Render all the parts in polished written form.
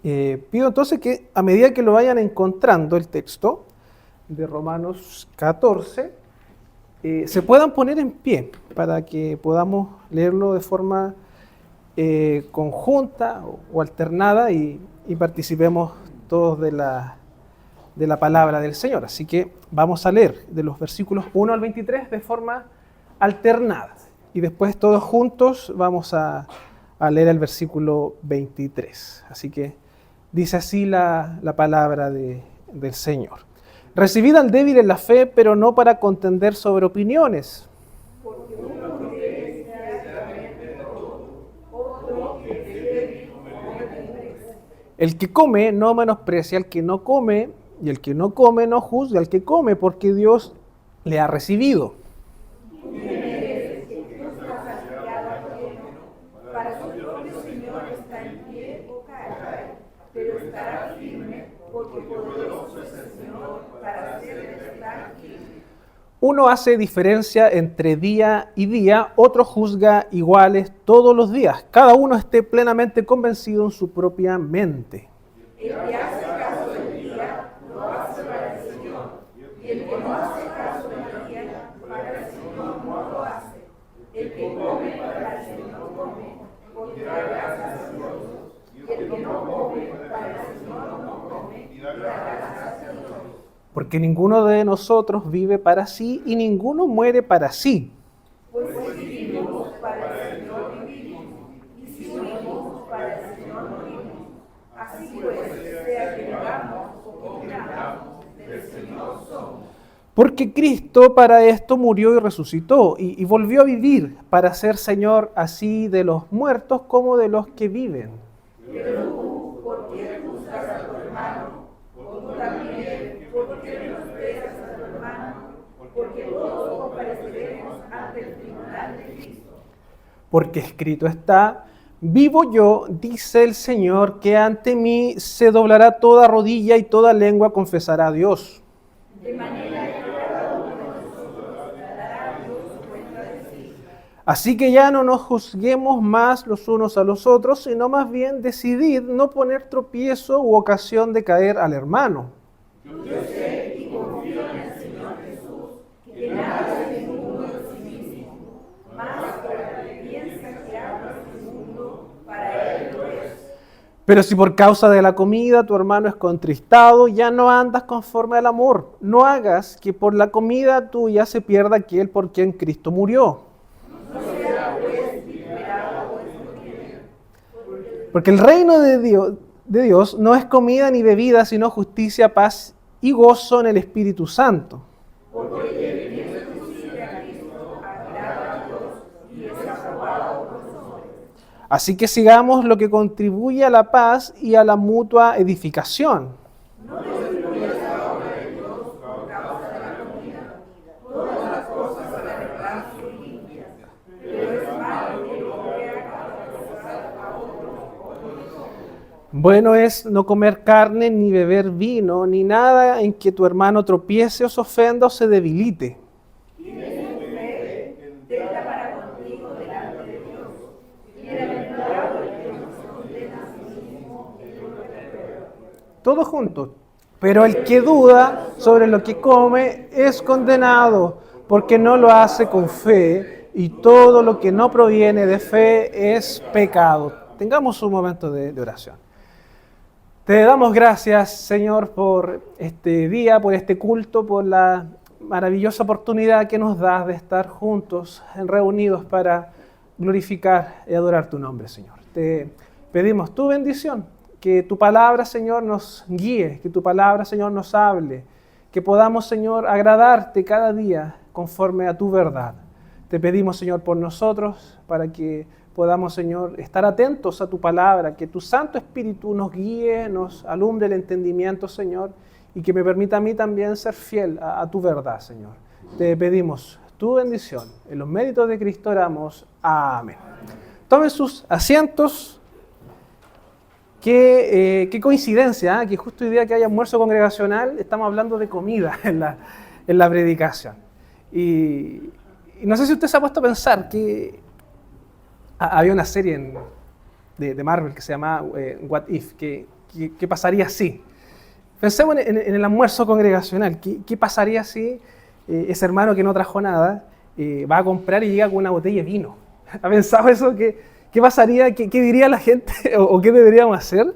Pido entonces que a medida que lo vayan encontrando el texto de Romanos 14, se puedan poner en pie para que podamos leerlo de forma conjunta o alternada y participemos todos de la palabra del Señor. Así que vamos a leer de los versículos 1 al 23 de forma alternada. Y después todos juntos vamos a leer el versículo 23. Así que dice así la palabra del Señor. Recibid al débil en la fe, pero no para contender sobre opiniones. Porque uno quiere ciertamente todo, otro que es débil como libres. El que come no menosprecia al que no come, y el que no come no juzga al que come, porque Dios le ha recibido. Tú eres que Dios ha saciado pleno, para su propio Señor está en pie o cae, pero estará firme, porque poderoso es el Señor para hacerle estar firme. Uno hace diferencia entre día y día, otro juzga iguales todos los días. Cada uno esté plenamente convencido en su propia mente. El que hace caso del día, lo hace para el Señor, y el que no hace caso del día, para el Señor no lo hace. El que come para el Señor come, porque da gracias a Dios, y el que no come para el Señor no come, y da gracias a Dios. Porque ninguno de nosotros vive para sí y ninguno muere para sí. Pues si vivimos para el Señor vivimos, y si morimos para el Señor morimos. Así pues, sea que vivamos o que muramos, del Señor somos. Porque Cristo para esto murió y resucitó y volvió a vivir para ser Señor así de los muertos como de los que viven. Pero tú, ¿por qué juzgas a tu hermano? O tú también, ¿por qué menosprecias a tu hermano? Porque todos compareceremos ante el tribunal de Cristo. Porque escrito está: vivo yo, dice el Señor, que ante mí se doblará toda rodilla y toda lengua confesará a Dios. De manera que cada uno de nosotros dará a Dios cuenta de sí. Así que ya no nos juzguemos más los unos a los otros, sino más bien decidid no poner tropiezo u ocasión de caer al hermano. Yo sé y confío en el Señor Jesús, que nada es del mundo de sí mismo, mas para que piensa que habla del mundo, para él lo es. Pero si por causa de la comida tu hermano es contristado, ya no andas conforme al amor. No hagas que por la comida tuya se pierda aquel por quien Cristo murió. No sea pues vituperado vuestro querer, Porque el reino de Dios no es comida ni bebida, sino justicia, paz y gozo en el Espíritu Santo. porque el que viene a Cristo agrada a Dios y es aprobado por los hombres. Así que sigamos lo que contribuye a la paz y a la mutua edificación. No destruyas la obra de Dios por causa de la comida. Todas las cosas se arreglan y limpias, pero es malo que el hombre haga cosas a otro. Bueno es no comer carne, ni beber vino, ni nada en que tu hermano tropiece o se ofenda o se debilite. Tienes tu fe, tenla para contigo delante de Dios. Bienaventurado el que no se condena a sí mismo y no lo reprueba. Todos juntos. Pero el que duda sobre lo que come es condenado, porque no lo hace con fe, y todo lo que no proviene de fe es pecado. Tengamos un momento de oración. Te damos gracias, Señor, por este día, por este culto, por la maravillosa oportunidad que nos das de estar juntos, reunidos para glorificar y adorar tu nombre, Señor. Te pedimos tu bendición, que tu palabra, Señor, nos guíe, que tu palabra, Señor, nos hable, que podamos, Señor, agradarte cada día conforme a tu verdad. Te pedimos, Señor, por nosotros, para que podamos, Señor, estar atentos a tu palabra, que tu Santo Espíritu nos guíe, nos alumbre el entendimiento, Señor, y que me permita a mí también ser fiel a tu verdad, Señor. Te pedimos tu bendición. En los méritos de Cristo oramos. Amén. Tomen sus asientos. Qué coincidencia, ¿eh? Que justo hoy día que hay almuerzo congregacional estamos hablando de comida en la predicación. Y no sé si usted se ha puesto a pensar que había una serie de Marvel que se llama What If, que ¿Qué pasaría si? Pensemos en el almuerzo congregacional. ¿Qué pasaría si ese hermano que no trajo nada va a comprar y llega con una botella de vino? ¿Ha pensado eso? ¿Qué pasaría? ¿Qué diría la gente? ¿O qué deberíamos hacer?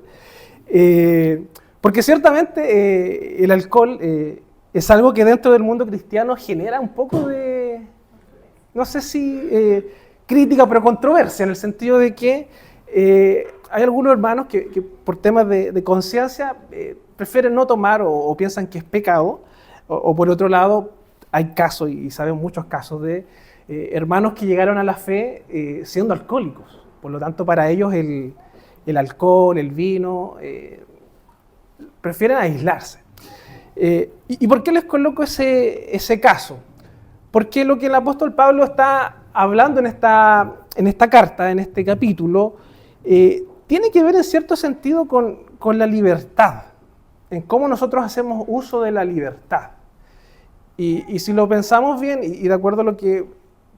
Porque ciertamente el alcohol es algo que dentro del mundo cristiano genera un poco de, no sé si crítica, pero controversia, en el sentido de que hay algunos hermanos que por temas de conciencia prefieren no tomar o piensan que es pecado, o por otro lado hay casos, y sabemos muchos casos de hermanos que llegaron a la fe siendo alcohólicos. Por lo tanto, para ellos el alcohol, el vino, prefieren aislarse. ¿Y por qué les coloco ese caso? Porque lo que el apóstol Pablo está hablando en esta carta, en este capítulo, tiene que ver en cierto sentido con la libertad, en cómo nosotros hacemos uso de la libertad. Y si lo pensamos bien, y de acuerdo a lo que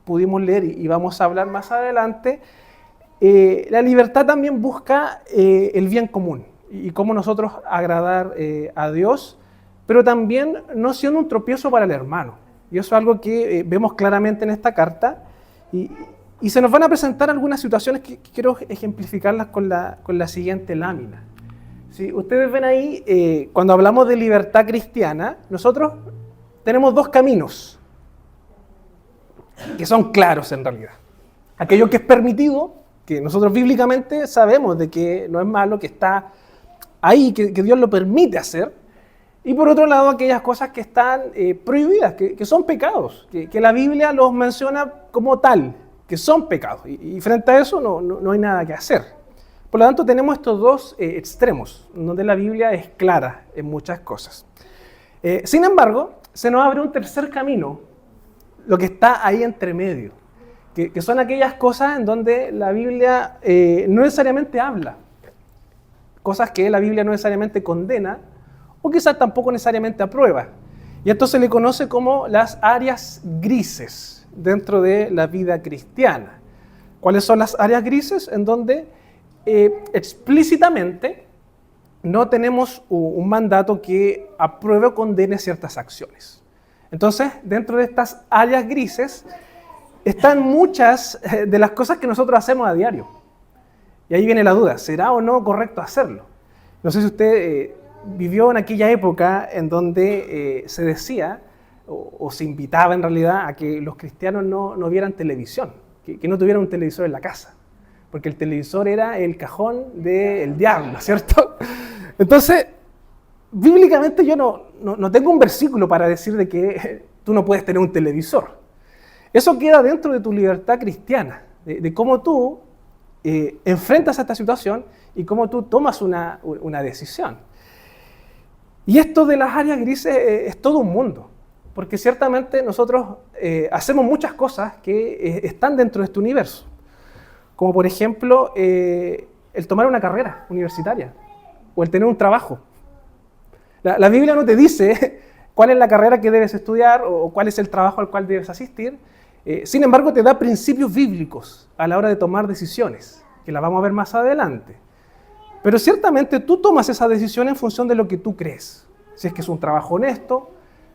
pudimos leer y vamos a hablar más adelante, la libertad también busca el bien común y cómo nosotros agradar a Dios, pero también no siendo un tropiezo para el hermano. Y eso es algo que vemos claramente en esta carta, y se nos van a presentar algunas situaciones que quiero ejemplificarlas con la siguiente lámina. ¿Sí? Ustedes ven ahí, cuando hablamos de libertad cristiana, nosotros tenemos dos caminos que son claros en realidad. Aquello que es permitido, que nosotros bíblicamente sabemos de que no es malo, que está ahí, que Dios lo permite hacer. Y por otro lado, aquellas cosas que están prohibidas, que son pecados, que la Biblia los menciona como tal, que son pecados. Y frente a eso no hay nada que hacer. Por lo tanto, tenemos estos dos extremos, donde la Biblia es clara en muchas cosas. Sin embargo, se nos abre un tercer camino, lo que está ahí entre medio, que son aquellas cosas en donde la Biblia no necesariamente habla, cosas que la Biblia no necesariamente condena, o quizás tampoco necesariamente aprueba. Y esto se le conoce como las áreas grises dentro de la vida cristiana. ¿Cuáles son las áreas grises? En donde explícitamente no tenemos un mandato que apruebe o condene ciertas acciones. Entonces, dentro de estas áreas grises están muchas de las cosas que nosotros hacemos a diario. Y ahí viene la duda, ¿será o no correcto hacerlo? No sé si usted vivió en aquella época en donde se decía, o se invitaba en realidad, a que los cristianos no vieran televisión, que no tuvieran un televisor en la casa, porque el televisor era el cajón del diablo, ¿cierto? Entonces, bíblicamente yo no tengo un versículo para decir de que tú no puedes tener un televisor. Eso queda dentro de tu libertad cristiana, de cómo tú enfrentas a esta situación y cómo tú tomas una decisión. Y esto de las áreas grises es todo un mundo, porque ciertamente nosotros hacemos muchas cosas que están dentro de este universo, como por ejemplo el tomar una carrera universitaria o el tener un trabajo. La Biblia no te dice cuál es la carrera que debes estudiar o cuál es el trabajo al cual debes asistir. Sin embargo, te da principios bíblicos a la hora de tomar decisiones, que las vamos a ver más adelante. Pero ciertamente tú tomas esa decisión en función de lo que tú crees. Si es que es un trabajo honesto,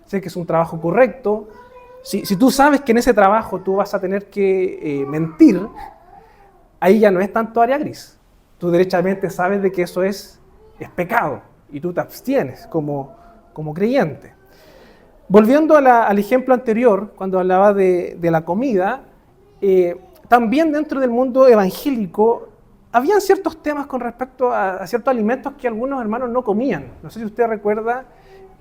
si es que es un trabajo correcto. Si tú sabes que en ese trabajo tú vas a tener que mentir, ahí ya no es tanto área gris. Tú derechamente sabes de que eso es pecado y tú te abstienes como creyente. Volviendo al ejemplo anterior, cuando hablaba de la comida, también dentro del mundo evangélico habían ciertos temas con respecto a ciertos alimentos que algunos hermanos no comían. No sé si usted recuerda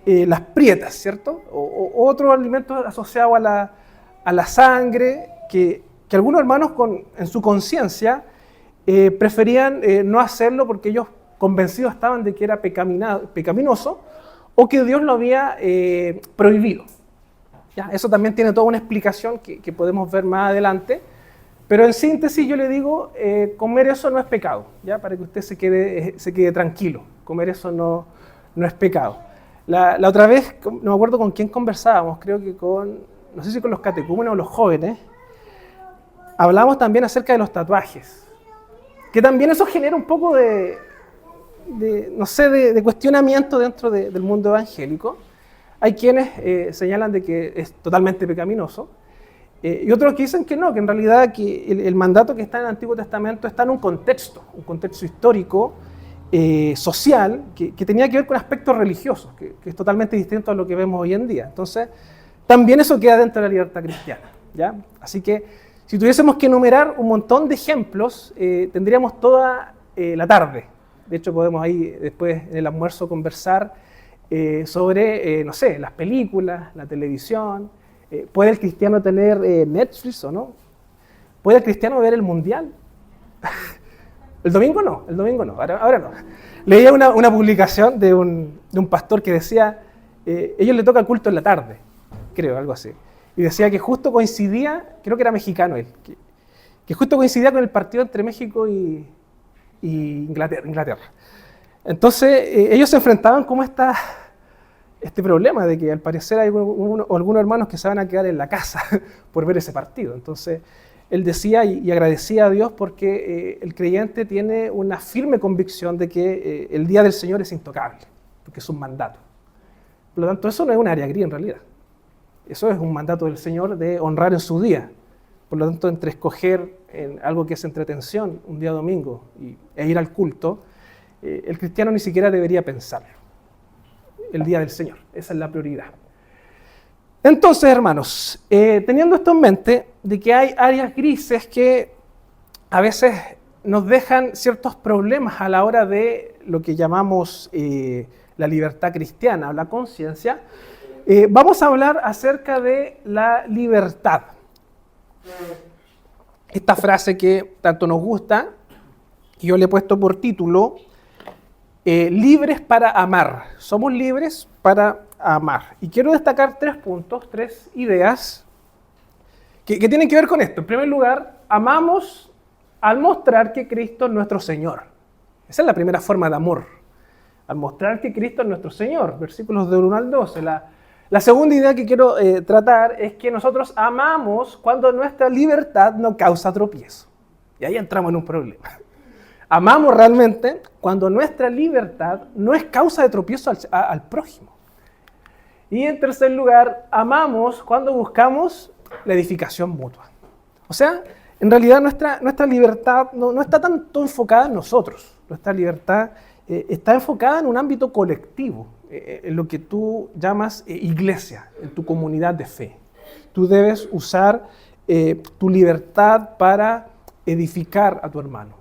las prietas, ¿cierto? O otros alimentos asociados a la sangre, que algunos hermanos en su conciencia preferían no hacerlo porque ellos convencidos estaban de que era pecaminoso, o que Dios lo había prohibido. ¿Ya? Eso también tiene toda una explicación que podemos ver más adelante, pero en síntesis yo le digo, comer eso no es pecado, ¿ya? Para que usted se quede tranquilo, comer eso no es pecado. La otra vez, no me acuerdo con quién conversábamos, creo que no sé si con los catecúmenos o los jóvenes, hablábamos también acerca de los tatuajes, que también eso genera un poco de no sé, de cuestionamiento dentro del mundo evangélico. Hay quienes señalan de que es totalmente pecaminoso, y otros que dicen que no, que en realidad que el mandato que está en el Antiguo Testamento está en un contexto histórico, social, que tenía que ver con aspectos religiosos, que es totalmente distinto a lo que vemos hoy en día. Entonces, también eso queda dentro de la libertad cristiana, ¿ya? Así que, si tuviésemos que enumerar un montón de ejemplos, tendríamos toda la tarde. De hecho, podemos ahí después en el almuerzo conversar sobre, no sé, las películas, la televisión. ¿Puede el cristiano tener Netflix o no? ¿Puede el cristiano ver el mundial? El domingo no, ahora no. Leía una publicación de un pastor que decía, ellos le toca culto en la tarde, creo, algo así. Y decía que justo coincidía, creo que era mexicano él, que justo coincidía con el partido entre México y Inglaterra. Entonces, ellos se enfrentaban como este problema de que al parecer hay algunos hermanos que se van a quedar en la casa por ver ese partido. Entonces, él decía y agradecía a Dios porque el creyente tiene una firme convicción de que el día del Señor es intocable, porque es un mandato. Por lo tanto, eso no es un área gris en realidad. Eso es un mandato del Señor de honrar en su día. Por lo tanto, entre escoger en algo que es entretención, un día domingo, e ir al culto, el cristiano ni siquiera debería pensarlo. El día del Señor, esa es la prioridad. Entonces, hermanos, teniendo esto en mente, de que hay áreas grises que a veces nos dejan ciertos problemas a la hora de lo que llamamos la libertad cristiana o la conciencia, vamos a hablar acerca de la libertad. Esta frase que tanto nos gusta, que yo le he puesto por título, libres para amar. Somos libres para amar. Y quiero destacar 3 puntos, 3 ideas que tienen que ver con esto. En primer lugar, amamos al mostrar que Cristo es nuestro Señor. Esa es la primera forma de amor. Al mostrar que Cristo es nuestro Señor. Versículos del 1 al 12. La segunda idea que quiero tratar es que nosotros amamos cuando nuestra libertad no causa tropiezo. Y ahí entramos en un problema. Amamos realmente cuando nuestra libertad no es causa de tropiezo al prójimo. Y en tercer lugar, amamos cuando buscamos la edificación mutua. O sea, en realidad nuestra libertad no está tanto enfocada en nosotros. Nuestra libertad está enfocada en un ámbito colectivo, en lo que tú llamas iglesia, en tu comunidad de fe. Tú debes usar tu libertad para edificar a tu hermano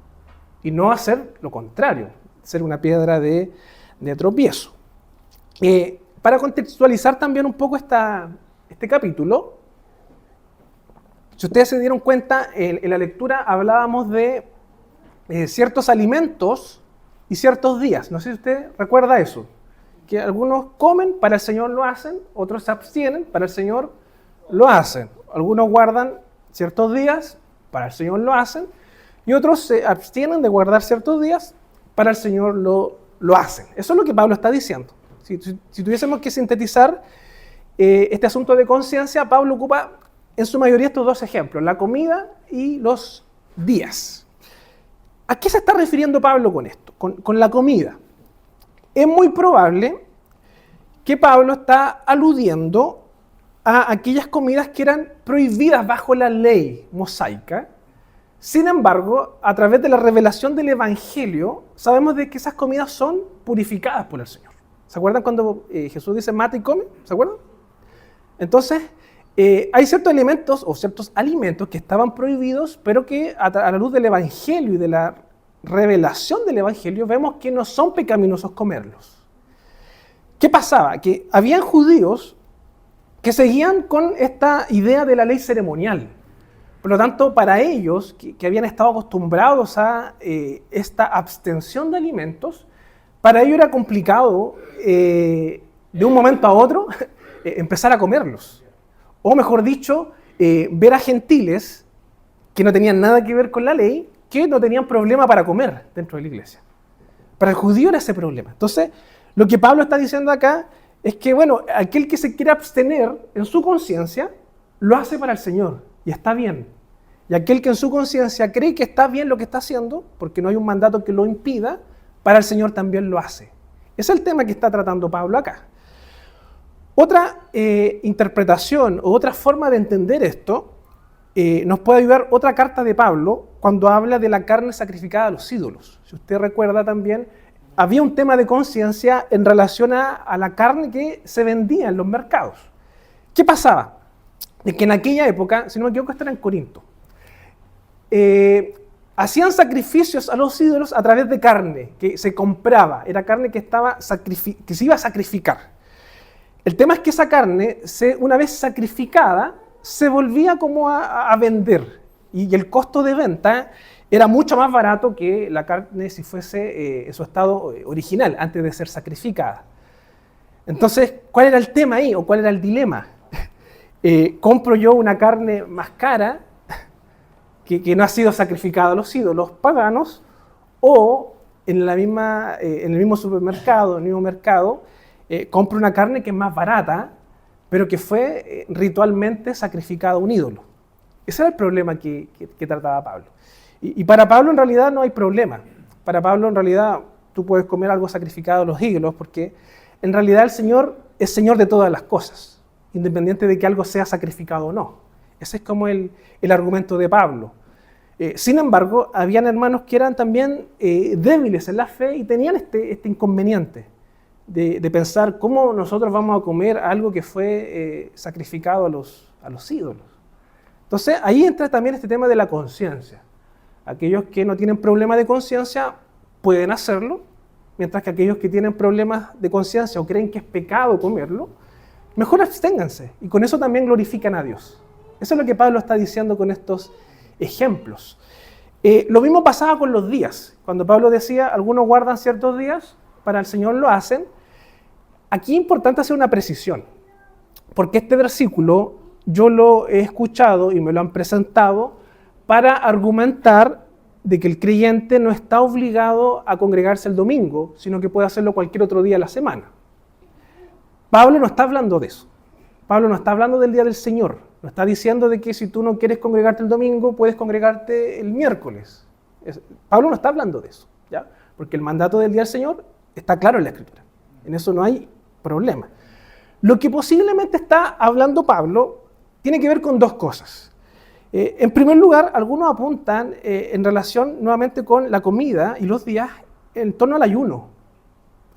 y no hacer lo contrario, ser una piedra de tropiezo. Para contextualizar también un poco este capítulo, si ustedes se dieron cuenta, en la lectura hablábamos de ciertos alimentos y ciertos días. No sé si usted recuerda eso, que algunos comen, para el Señor lo hacen, otros se abstienen, para el Señor lo hacen. Algunos guardan ciertos días, para el Señor lo hacen, y otros se abstienen de guardar ciertos días, para el Señor lo hacen. Eso es lo que Pablo está diciendo. Si tuviésemos que sintetizar este asunto de conciencia, Pablo ocupa en su mayoría estos 2 ejemplos, la comida y los días. ¿A qué se está refiriendo Pablo con esto? Con la comida. Es muy probable que Pablo está aludiendo a aquellas comidas que eran prohibidas bajo la ley mosaica. Sin embargo, a través de la revelación del Evangelio, sabemos de que esas comidas son purificadas por el Señor. ¿Se acuerdan cuando Jesús dice mata y come? ¿Se acuerdan? Entonces, hay ciertos elementos o ciertos alimentos que estaban prohibidos, pero que a la luz del Evangelio y de la revelación del Evangelio vemos que no son pecaminosos comerlos. ¿Qué pasaba? Que habían judíos que seguían con esta idea de la ley ceremonial. Por lo tanto, para ellos, que habían estado acostumbrados a esta abstención de alimentos, para ellos era complicado de un momento a otro empezar a comerlos. O mejor dicho, ver a gentiles que no tenían nada que ver con la ley, que no tenían problema para comer dentro de la iglesia. Para el judío era ese problema. Entonces, lo que Pablo está diciendo acá es que, bueno, aquel que se quiere abstener en su conciencia, lo hace para el Señor, y está bien. Y aquel que en su conciencia cree que está bien lo que está haciendo, porque no hay un mandato que lo impida, para el Señor también lo hace. Ese es el tema que está tratando Pablo acá. Otra interpretación o otra forma de entender esto nos puede ayudar otra carta de Pablo cuando habla de la carne sacrificada a los ídolos. Si usted recuerda también, había un tema de conciencia en relación a la carne que se vendía en los mercados. ¿Qué pasaba? De que en aquella época, si no me equivoco, esto era en Corinto, hacían sacrificios a los ídolos a través de carne que se compraba, era carne que se iba a sacrificar. El tema es que esa carne, una vez sacrificada, se volvía como a vender, y el costo de venta era mucho más barato que la carne si fuese en su estado original, antes de ser sacrificada. Entonces, ¿cuál era el tema ahí o cuál era el dilema? ¿Compro yo una carne más cara que no ha sido sacrificada a los ídolos paganos, o en el mismo supermercado, en el mismo mercado, compro una carne que es más barata, pero que fue ritualmente sacrificada a un ídolo? Ese era el problema que trataba Pablo. Y para Pablo en realidad no hay problema. Para Pablo en realidad tú puedes comer algo sacrificado a los ídolos, porque en realidad el Señor es Señor de todas las cosas, independiente de que algo sea sacrificado o no. Ese es como el argumento de Pablo. Sin embargo, habían hermanos que eran también débiles en la fe y tenían este inconveniente de pensar cómo nosotros vamos a comer algo que fue sacrificado a los ídolos. Entonces ahí entra también este tema de la conciencia. Aquellos que no tienen problema de conciencia pueden hacerlo, mientras que aquellos que tienen problemas de conciencia o creen que es pecado comerlo, mejor absténganse, y con eso también glorifican a Dios. Eso es lo que Pablo está diciendo con estos ejemplos. Lo mismo pasaba con los días. Cuando Pablo decía, algunos guardan ciertos días, para el Señor lo hacen. Aquí es importante hacer una precisión, porque este versículo yo lo he escuchado y me lo han presentado para argumentar de que el creyente no está obligado a congregarse el domingo, sino que puede hacerlo cualquier otro día de la semana. Pablo no está hablando de eso. Pablo no está hablando del día del Señor. No está diciendo de que si tú no quieres congregarte el domingo, puedes congregarte el miércoles. Pablo no está hablando de eso, ¿ya? Porque el mandato del día del Señor está claro en la Escritura. En eso no hay problema. Lo que posiblemente está hablando Pablo tiene que ver con dos cosas. En primer lugar, algunos apuntan en relación nuevamente con la comida y los días en torno al ayuno.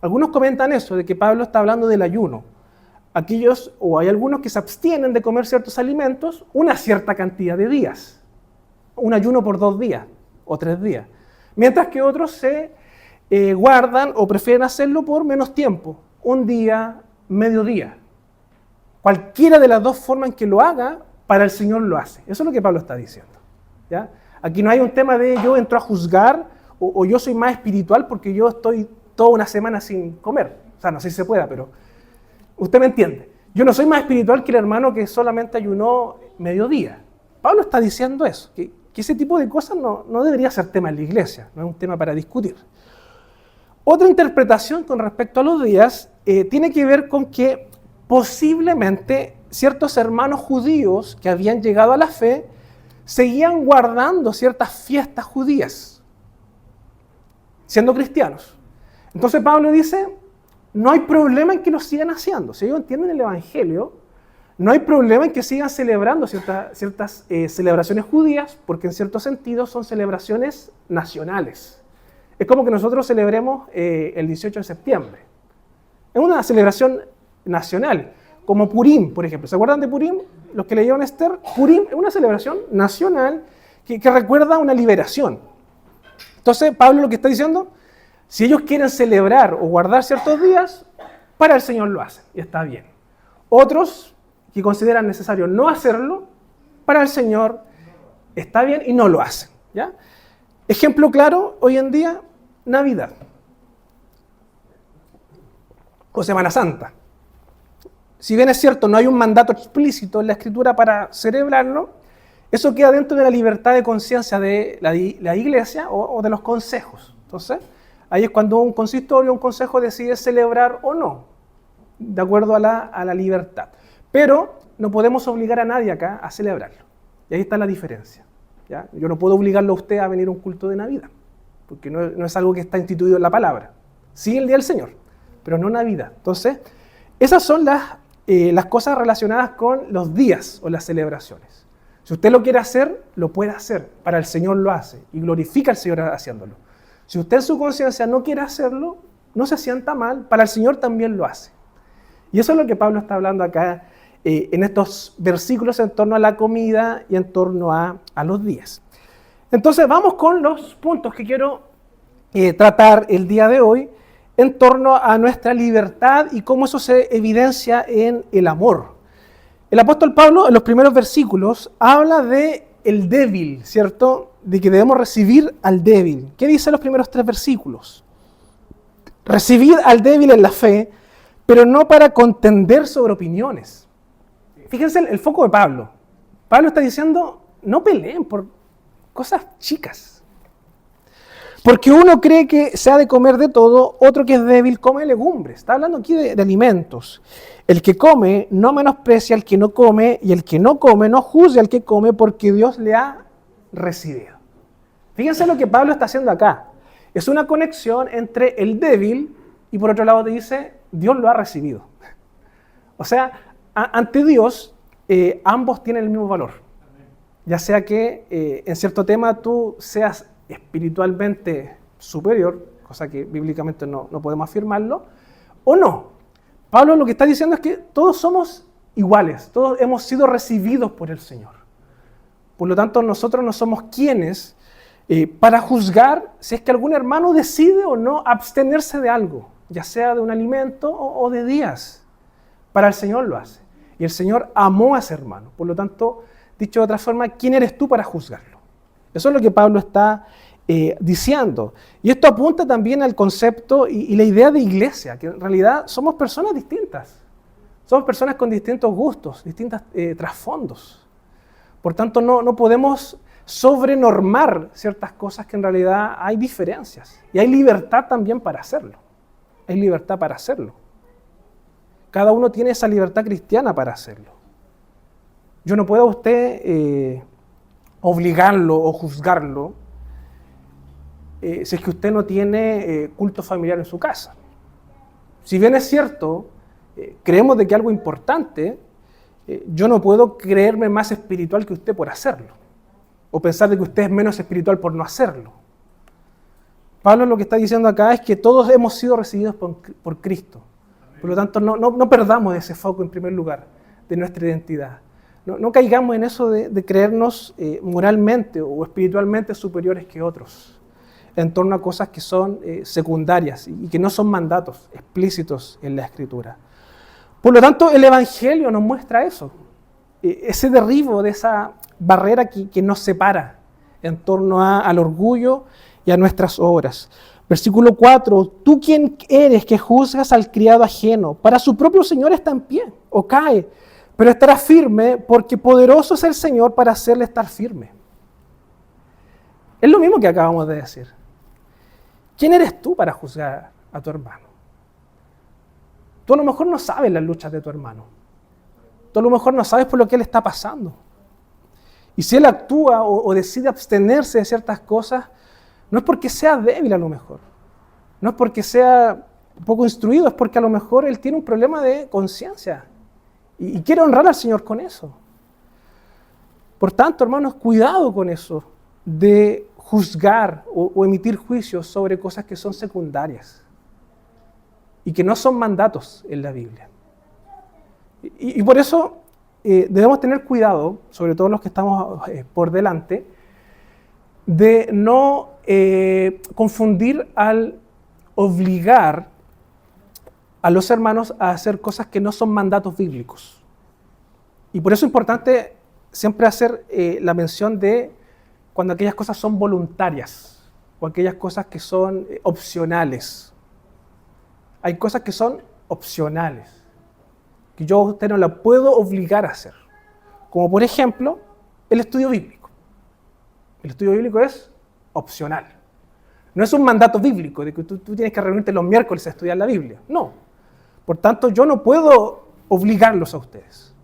Algunos comentan eso, de que Pablo está hablando del ayuno. Hay algunos que se abstienen de comer ciertos alimentos una cierta cantidad de días. Un ayuno por 2 días o 3 días. Mientras que otros se guardan o prefieren hacerlo por menos tiempo. Un día, mediodía. Cualquiera de las dos formas en que lo haga, para el Señor lo hace. Eso es lo que Pablo está diciendo, ¿ya? Aquí no hay un tema de yo entro a juzgar o yo soy más espiritual porque yo estoy toda una semana sin comer. O sea, no sé si se pueda, pero usted me entiende. Yo no soy más espiritual que el hermano que solamente ayunó mediodía. Pablo está diciendo eso, que ese tipo de cosas no debería ser tema en la iglesia, no es un tema para discutir. Otra interpretación con respecto a los días tiene que ver con que posiblemente ciertos hermanos judíos que habían llegado a la fe seguían guardando ciertas fiestas judías, siendo cristianos. Entonces Pablo dice, no hay problema en que lo sigan haciendo. Si ellos entienden el Evangelio, no hay problema en que sigan celebrando ciertas celebraciones judías, porque en cierto sentido son celebraciones nacionales. Es como que nosotros celebremos el 18 de septiembre. Es una celebración nacional, como Purim, por ejemplo. ¿Se acuerdan de Purim? Los que leyeron Esther, Purim es una celebración nacional que recuerda una liberación. Entonces, Pablo lo que está diciendo, si ellos quieren celebrar o guardar ciertos días, para el Señor lo hacen, y está bien. Otros que consideran necesario no hacerlo, para el Señor está bien y no lo hacen, ¿ya? Ejemplo claro, hoy en día, Navidad o Semana Santa. Si bien es cierto, no hay un mandato explícito en la Escritura para celebrarlo, eso queda dentro de la libertad de conciencia de la iglesia o de los consejos. Entonces, ahí es cuando un consistorio, un consejo decide celebrar o no, de acuerdo a la libertad. Pero no podemos obligar a nadie acá a celebrarlo. Y ahí está la diferencia, ¿ya? Yo no puedo obligarlo a usted a venir a un culto de Navidad. porque no es algo que está instituido en la palabra. Sí el día del Señor, pero no Navidad. Entonces, esas son las cosas relacionadas con los días o las celebraciones. Si usted lo quiere hacer, lo puede hacer. Para el Señor lo hace y glorifica al Señor haciéndolo. Si usted en su conciencia no quiere hacerlo, no se sienta mal, para el Señor también lo hace. Y eso es lo que Pablo está hablando acá en estos versículos en torno a la comida y en torno a los días. Entonces vamos con los puntos que quiero tratar el día de hoy en torno a nuestra libertad y cómo eso se evidencia en el amor. El apóstol Pablo en los primeros versículos habla de el débil, ¿cierto? De que debemos recibir al débil. ¿Qué dice los primeros 3 versículos? Recibid al débil en la fe, pero no para contender sobre opiniones. Fíjense el foco de Pablo. Pablo está diciendo, no peleen por cosas chicas. Porque uno cree que se ha de comer de todo, otro que es débil come legumbres. Está hablando aquí de alimentos. El que come no menosprecia al que no come, y el que no come no juzgue al que come, porque Dios le ha recibido. Fíjense lo que Pablo está haciendo acá. Es una conexión entre el débil y por otro lado te dice, Dios lo ha recibido. O sea, ante Dios ambos tienen el mismo valor. Ya sea que en cierto tema tú seas espiritualmente superior, cosa que bíblicamente no podemos afirmarlo, o no. Pablo lo que está diciendo es que todos somos iguales, todos hemos sido recibidos por el Señor. Por lo tanto, nosotros no somos quienes para juzgar si es que algún hermano decide o no abstenerse de algo, ya sea de un alimento o de días. Para el Señor lo hace. Y el Señor amó a ese hermano. Por lo tanto, dicho de otra forma, ¿quién eres tú para juzgarlo? Eso es lo que Pablo está diciendo. Y esto apunta también al concepto y la idea de iglesia, que en realidad somos personas distintas. Somos personas con distintos gustos, distintos trasfondos. Por tanto, no podemos sobrenormar ciertas cosas que en realidad hay diferencias. Y hay libertad también para hacerlo. Hay libertad para hacerlo. Cada uno tiene esa libertad cristiana para hacerlo. Yo no puedo a usted obligarlo o juzgarlo si es que usted no tiene culto familiar en su casa. Si bien es cierto, creemos de que algo importante, yo no puedo creerme más espiritual que usted por hacerlo, o pensar de que usted es menos espiritual por no hacerlo. Pablo lo que está diciendo acá es que todos hemos sido recibidos por Cristo. Por lo tanto, no perdamos ese foco en primer lugar de nuestra identidad. No caigamos en eso de creernos moralmente o espiritualmente superiores que otros en torno a cosas que son secundarias y que no son mandatos explícitos en la Escritura. Por lo tanto, el Evangelio nos muestra eso, ese derribo de esa barrera que nos separa en torno al orgullo y a nuestras obras. Versículo 4, ¿tú quién eres que juzgas al criado ajeno? Para su propio Señor está en pie o cae, pero estará firme porque poderoso es el Señor para hacerle estar firme. Es lo mismo que acabamos de decir. ¿Quién eres tú para juzgar a tu hermano? Tú a lo mejor no sabes las luchas de tu hermano. Tú a lo mejor no sabes por lo que él está pasando. Y si él actúa o decide abstenerse de ciertas cosas, no es porque sea débil a lo mejor. No es porque sea poco instruido, es porque a lo mejor él tiene un problema de conciencia. Y quiere honrar al Señor con eso. Por tanto, hermanos, cuidado con eso de juzgar o emitir juicios sobre cosas que son secundarias y que no son mandatos en la Biblia. Y por eso debemos tener cuidado, sobre todo los que estamos por delante, de no confundir al obligar a los hermanos a hacer cosas que no son mandatos bíblicos. Y por eso es importante siempre hacer la mención de cuando aquellas cosas son voluntarias o aquellas cosas que son opcionales. Hay cosas que son opcionales, que yo a usted no la puedo obligar a hacer. Como por ejemplo, el estudio bíblico. El estudio bíblico es opcional. No es un mandato bíblico de que tú tienes que reunirte los miércoles a estudiar la Biblia. No. Por tanto, yo no puedo obligarlos a ustedes.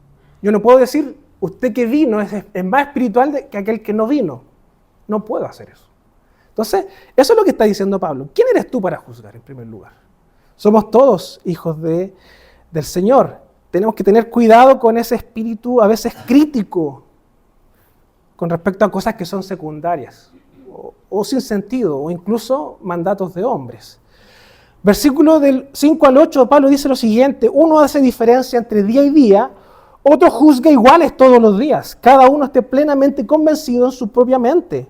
Yo no puedo decir, usted que vino es más espiritual que aquel que no vino. No puedo hacer eso. Entonces, eso es lo que está diciendo Pablo. ¿Quién eres tú para juzgar en primer lugar? Somos todos hijos del Señor. Tenemos que tener cuidado con ese espíritu a veces crítico con respecto a cosas que son secundarias o sin sentido, o incluso mandatos de hombres. Versículo del 5 al 8, Pablo dice lo siguiente: uno hace diferencia entre día y día, otro juzga iguales todos los días. Cada uno esté plenamente convencido en su propia mente.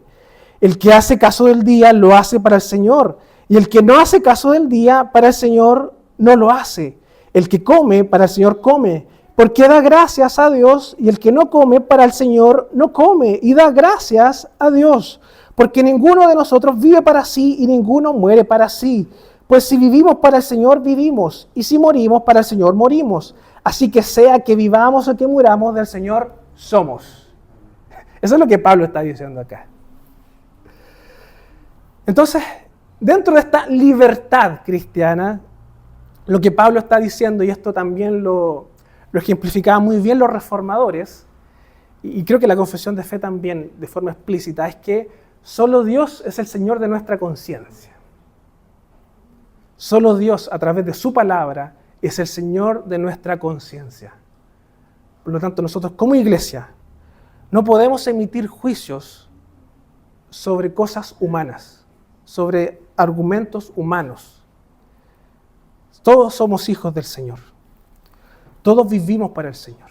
El que hace caso del día lo hace para el Señor, y el que no hace caso del día para el Señor no lo hace. El que come para el Señor come, porque da gracias a Dios, y el que no come para el Señor no come y da gracias a Dios, porque ninguno de nosotros vive para sí y ninguno muere para sí. Pues si vivimos para el Señor vivimos, y si morimos para el Señor morimos. Así que sea que vivamos o que muramos, del Señor somos. Eso es lo que Pablo está diciendo acá. Entonces, dentro de esta libertad cristiana, lo que Pablo está diciendo, y esto también lo ejemplificaban muy bien los reformadores, y creo que la confesión de fe también de forma explícita, es que solo Dios es el Señor de nuestra conciencia. Solo Dios, a través de su palabra, es el Señor de nuestra conciencia. Por lo tanto, nosotros como iglesia no podemos emitir juicios sobre cosas humanas, sobre argumentos humanos. Todos somos hijos del Señor. Todos vivimos para el Señor.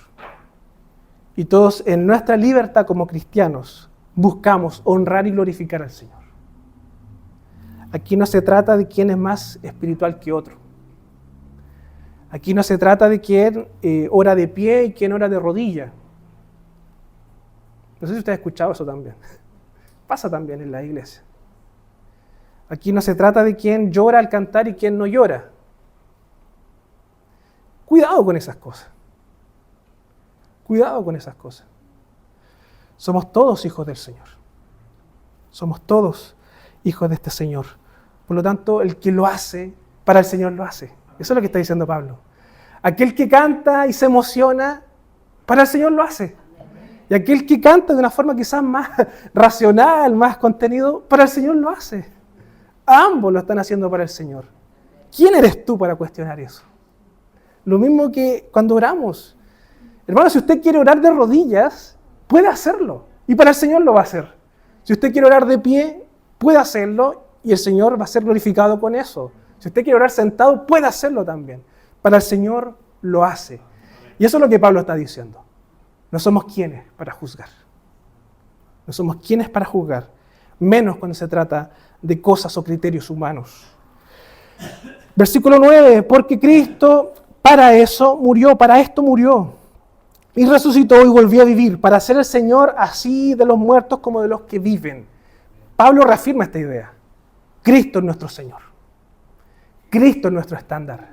Y todos en nuestra libertad como cristianos buscamos honrar y glorificar al Señor. Aquí no se trata de quién es más espiritual que otro. Aquí no se trata de quién ora de pie y quién ora de rodilla. No sé si usted ha escuchado eso también. Pasa también en la iglesia. Aquí no se trata de quién llora al cantar y quién no llora. Cuidado con esas cosas. Cuidado con esas cosas. Somos todos hijos del Señor. Somos todos hijos de este Señor. Por lo tanto, el que lo hace, para el Señor lo hace. Eso es lo que está diciendo Pablo. Aquel que canta y se emociona, para el Señor lo hace. Y aquel que canta de una forma quizás más racional, más contenido, para el Señor lo hace. Ambos lo están haciendo para el Señor. ¿Quién eres tú para cuestionar eso? Lo mismo que cuando oramos. Hermano, si usted quiere orar de rodillas, puede hacerlo. Y para el Señor lo va a hacer. Si usted quiere orar de pie, puede hacerlo y el Señor va a ser glorificado con eso. Si usted quiere orar sentado, puede hacerlo también. Para el Señor lo hace. Y eso es lo que Pablo está diciendo. No somos quienes para juzgar. No somos quienes para juzgar. Menos cuando se trata de cosas o criterios humanos. Versículo 9. Porque Cristo para esto murió. Y resucitó y volvió a vivir, para ser el Señor así de los muertos como de los que viven. Pablo reafirma esta idea. Cristo es nuestro Señor. Cristo es nuestro estándar.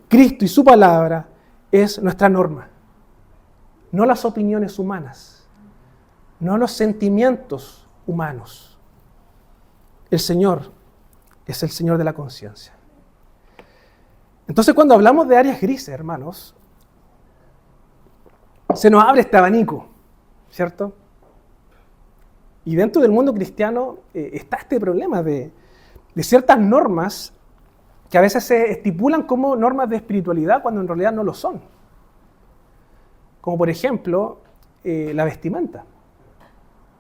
Cristo y su palabra es nuestra norma. No las opiniones humanas. No los sentimientos humanos. El Señor es el Señor de la conciencia. Entonces, cuando hablamos de áreas grises, hermanos, se nos abre este abanico, ¿cierto? Y dentro del mundo cristiano está este problema de ciertas normas que a veces se estipulan como normas de espiritualidad cuando en realidad no lo son. Como por ejemplo, la vestimenta.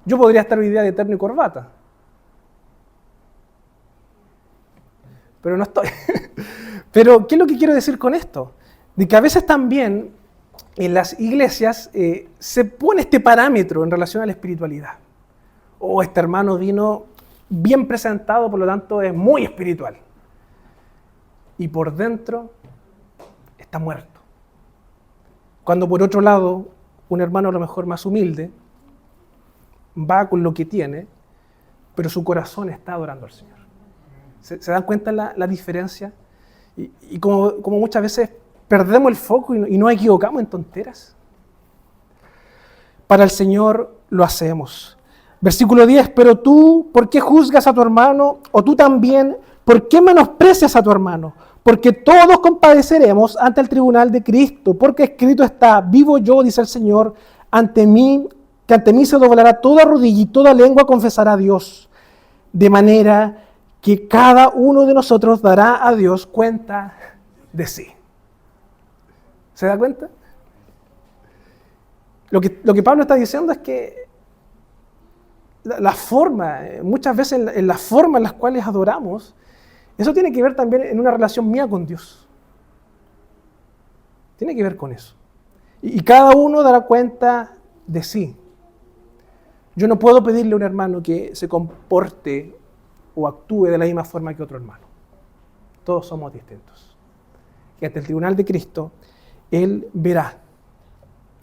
Yo podría estar hoy día de terno y corbata, pero no estoy. Pero, ¿qué es lo que quiero decir con esto? De que a veces también en las iglesias se pone este parámetro en relación a la espiritualidad. Oh, este hermano vino bien presentado, por lo tanto es muy espiritual. Y por dentro está muerto. Cuando por otro lado, un hermano a lo mejor más humilde va con lo que tiene, pero su corazón está adorando al Señor. ¿Se dan cuenta la diferencia? Y como muchas veces perdemos el foco y nos equivocamos en tonteras. Para el Señor lo hacemos. Versículo 10, pero tú, ¿por qué juzgas a tu hermano? O tú también, ¿por qué menosprecias a tu hermano? Porque todos compadeceremos ante el tribunal de Cristo, porque escrito está, vivo yo, dice el Señor, que ante mí se doblará toda rodilla y toda lengua confesará a Dios. de manera que cada uno de nosotros dará a Dios cuenta de sí. ¿Se da cuenta? Lo que Pablo está diciendo es que la forma, muchas veces en la forma en las cuales adoramos, eso tiene que ver también en una relación mía con Dios. Tiene que ver con eso. Y cada uno dará cuenta de sí. Yo no puedo pedirle a un hermano que se comporte o actúe de la misma forma que otro hermano. Todos somos distintos. Y ante el tribunal de Cristo, Él verá.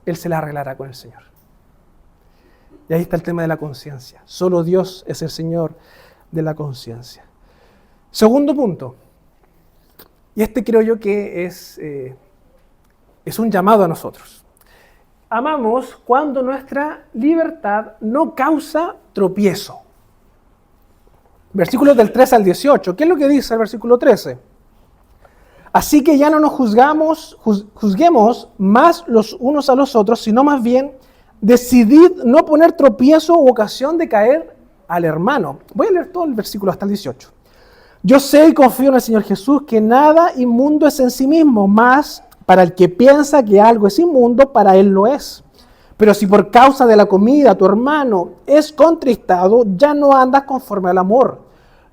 Él se la arreglará con el Señor. Y ahí está el tema de la conciencia. Solo Dios es el Señor de la conciencia. Segundo punto. Y este creo yo que es un llamado a nosotros. Amamos cuando nuestra libertad no causa tropiezo. Versículos del 13 al 18. ¿Qué es lo que dice el versículo 13? Así que ya no nos juzguemos más los unos a los otros, sino más bien decidid no poner tropiezo u ocasión de caer al hermano. Voy a leer todo el versículo hasta el 18. Yo sé y confío en el Señor Jesús que nada inmundo es en sí mismo, mas para el que piensa que algo es inmundo, para él lo es. Pero si por causa de la comida tu hermano es contristado, ya no andas conforme al amor.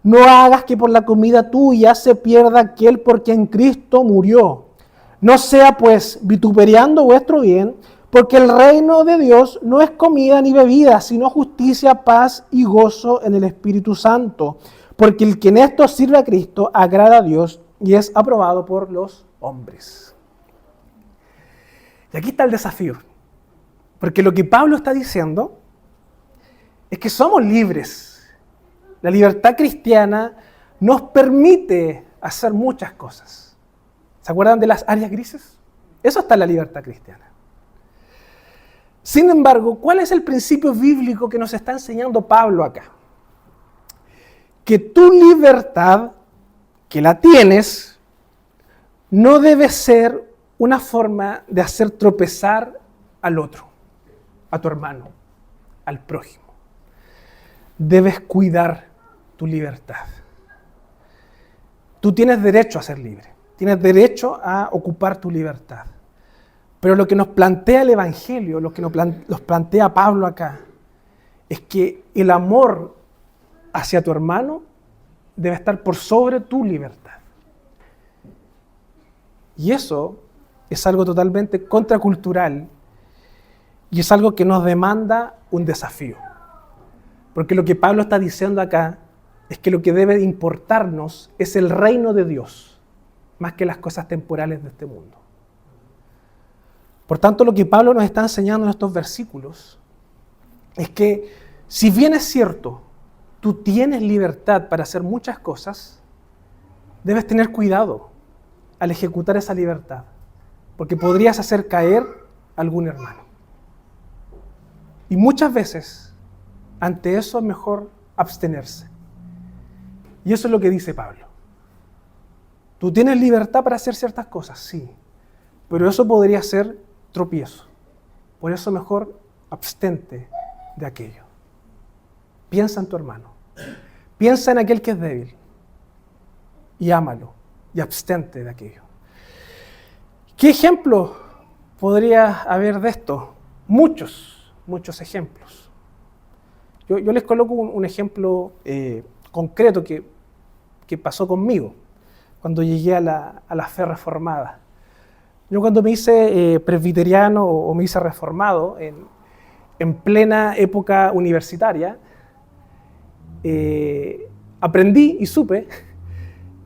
No hagas que por la comida tuya se pierda aquel por quien Cristo murió. No sea pues vituperiando vuestro bien, porque el reino de Dios no es comida ni bebida, sino justicia, paz y gozo en el Espíritu Santo. Porque el que en esto sirve a Cristo agrada a Dios y es aprobado por los hombres. Y aquí está el desafío. Porque lo que Pablo está diciendo es que somos libres. La libertad cristiana nos permite hacer muchas cosas. ¿Se acuerdan de las áreas grises? Eso está en la libertad cristiana. Sin embargo, ¿cuál es el principio bíblico que nos está enseñando Pablo acá? Que tu libertad, que la tienes, no debe ser una forma de hacer tropezar al otro, a tu hermano, al prójimo. Debes cuidar tu libertad. Tú tienes derecho a ser libre, tienes derecho a ocupar tu libertad. Pero lo que nos plantea el Evangelio, lo que nos plantea Pablo acá, es que el amor hacia tu hermano debe estar por sobre tu libertad. Y eso es algo totalmente contracultural y es algo que nos demanda un desafío. Porque lo que Pablo está diciendo acá es que lo que debe importarnos es el reino de Dios, más que las cosas temporales de este mundo. Por tanto, lo que Pablo nos está enseñando en estos versículos es que, si bien es cierto, tú tienes libertad para hacer muchas cosas, debes tener cuidado al ejecutar esa libertad, porque podrías hacer caer a algún hermano. Y muchas veces, ante eso es mejor abstenerse. Y eso es lo que dice Pablo. Tú tienes libertad para hacer ciertas cosas, sí, pero eso podría ser tropiezo. Por eso mejor abstente de aquello. Piensa en tu hermano. Piensa en aquel que es débil. Y ámalo. Y abstente de aquello. ¿Qué ejemplo podría haber de esto? Muchos ejemplos. Yo les coloco un ejemplo concreto que pasó conmigo cuando llegué a la fe reformada. Yo cuando me hice presbiteriano o me hice reformado en plena época universitaria, aprendí y supe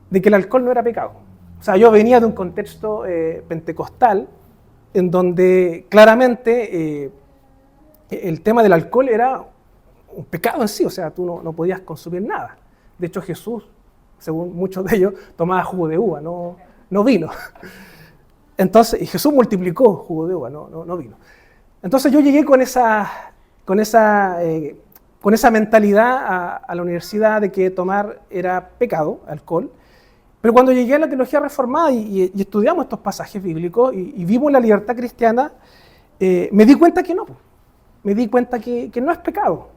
de que el alcohol no era pecado. O sea, yo venía de un contexto pentecostal en donde claramente el tema del alcohol era un pecado en sí, o sea, tú no podías consumir nada. De hecho, Jesús, según muchos de ellos, tomaba jugo de uva, no vino. Entonces, y Jesús multiplicó jugo de uva, no vino. Entonces yo llegué con esa mentalidad a la universidad de que tomar era pecado, alcohol. Pero cuando llegué a la teología reformada y estudiamos estos pasajes bíblicos y vimos la libertad cristiana, me di cuenta que no. Me di cuenta que no es pecado.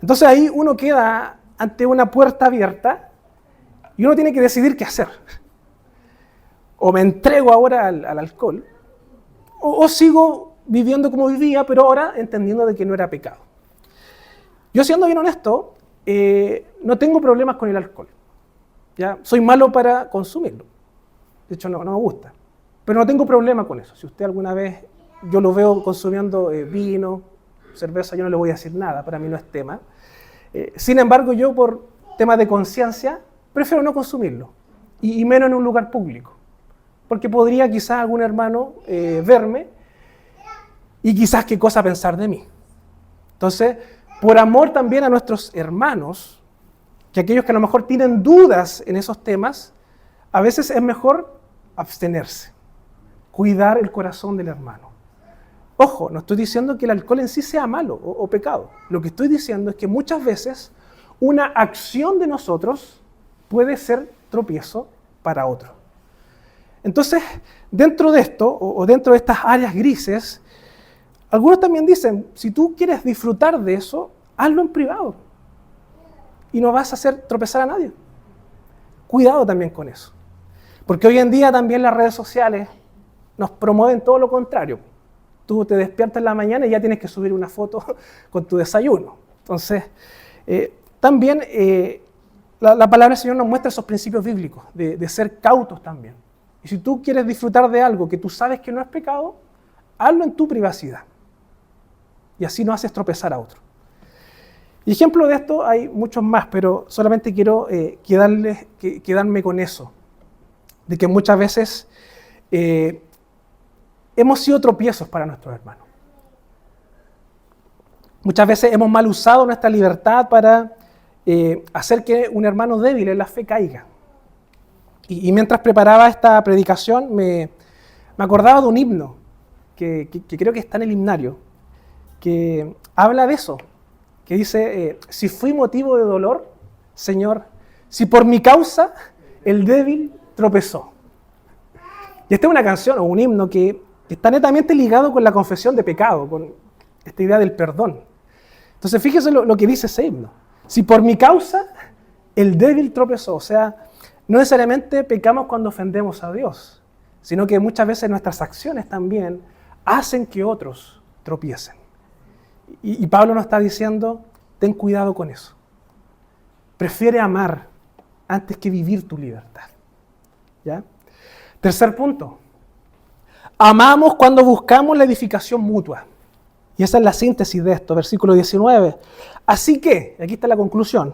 Entonces ahí uno queda ante una puerta abierta y uno tiene que decidir qué hacer. O me entrego ahora al alcohol, o sigo viviendo como vivía, pero ahora entendiendo de que no era pecado. Yo, siendo bien honesto, no tengo problemas con el alcohol. ¿Ya? Soy malo para consumirlo. De hecho, no me gusta. Pero no tengo problema con eso. Si usted alguna vez, yo lo veo consumiendo vino, cerveza, yo no le voy a decir nada, para mí no es tema. Sin embargo, yo por temas de conciencia, prefiero no consumirlo. Y menos en un lugar público. Porque podría quizás algún hermano verme y quizás qué cosa pensar de mí. Entonces, por amor también a nuestros hermanos, que aquellos que a lo mejor tienen dudas en esos temas, a veces es mejor abstenerse, cuidar el corazón del hermano. Ojo, no estoy diciendo que el alcohol en sí sea malo o pecado. Lo que estoy diciendo es que muchas veces una acción de nosotros puede ser tropiezo para otro. Entonces, dentro de esto, o dentro de estas áreas grises, algunos también dicen, si tú quieres disfrutar de eso, hazlo en privado. Y no vas a hacer tropezar a nadie. Cuidado también con eso. Porque hoy en día también las redes sociales nos promueven todo lo contrario. Tú te despiertas en la mañana y ya tienes que subir una foto con tu desayuno. Entonces, también la palabra del Señor nos muestra esos principios bíblicos, de ser cautos también. Y si tú quieres disfrutar de algo que tú sabes que no es pecado, hazlo en tu privacidad. Y así no haces tropezar a otro. Y ejemplo de esto hay muchos más, pero solamente quiero quedarme con eso. De que muchas veces hemos sido tropiezos para nuestros hermanos. Muchas veces hemos mal usado nuestra libertad para hacer que un hermano débil en la fe caiga. Y mientras preparaba esta predicación me acordaba de un himno que creo que está en el himnario, que habla de eso, que dice, si fui motivo de dolor, Señor, si por mi causa el débil tropezó. Y esta es una canción o un himno que está netamente ligado con la confesión de pecado, con esta idea del perdón. Entonces fíjese lo que dice ese himno. Si por mi causa el débil tropezó, o sea, no necesariamente pecamos cuando ofendemos a Dios, sino que muchas veces nuestras acciones también hacen que otros tropiecen. Y Pablo nos está diciendo, ten cuidado con eso. Prefiere amar antes que vivir tu libertad. ¿Ya? Tercer punto. Amamos cuando buscamos la edificación mutua. Y esa es la síntesis de esto, versículo 19. Así que, aquí está la conclusión,